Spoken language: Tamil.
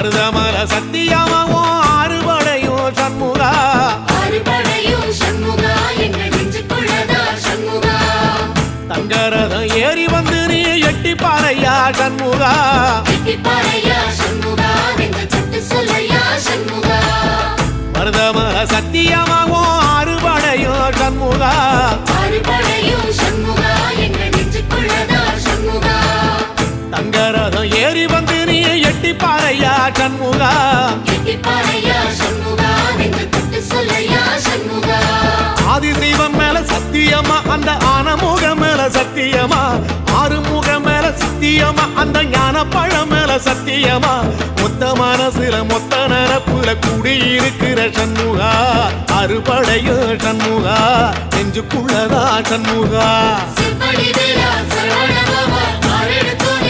மருதமல சத்தியமாவோ ஆறுபடையும் சண்முகா ஆறுபடையும் சண்முகா எங்க நெஞ்சுக்குள்ளதா சண்முகா தங்கரதம் ஏறி வந்து நீ எட்டி பாறையா சண்முகா எட்டி பாறையா சண்முகா எங்க சட்டு சொல்லையா சண்முகா மருதமல சத்தியமாவோ ஆறுபடையும் சண்முகா ஆறுபடையும் சண்முகா எங்க நெஞ்சுக்குள்ளதா சண்முகா தங்கரதம் ஏறி வந்து நீ எட்டி பாறையா சண்முகா எட்டி பாறையா சண்முகா எங்க சட்டு சொல்லையா சண்முகா ஆதிசைவம் மேல சத்தியமா அந்த ஆனமுக மேல சத்தியமா ஆறுமுக மேல சத்தியமா அந்த ஞான பழம் மேல சத்தியமா மொத்த மனசுல மொத்த நரப்புல கூடியிருக்கிற சண்முகா அறுபடையோ சண்முகா நெஞ்சுக்குள்ளதா சண்முகா சிவடி வேலா சரவண பவா ஆரெடுத்தோட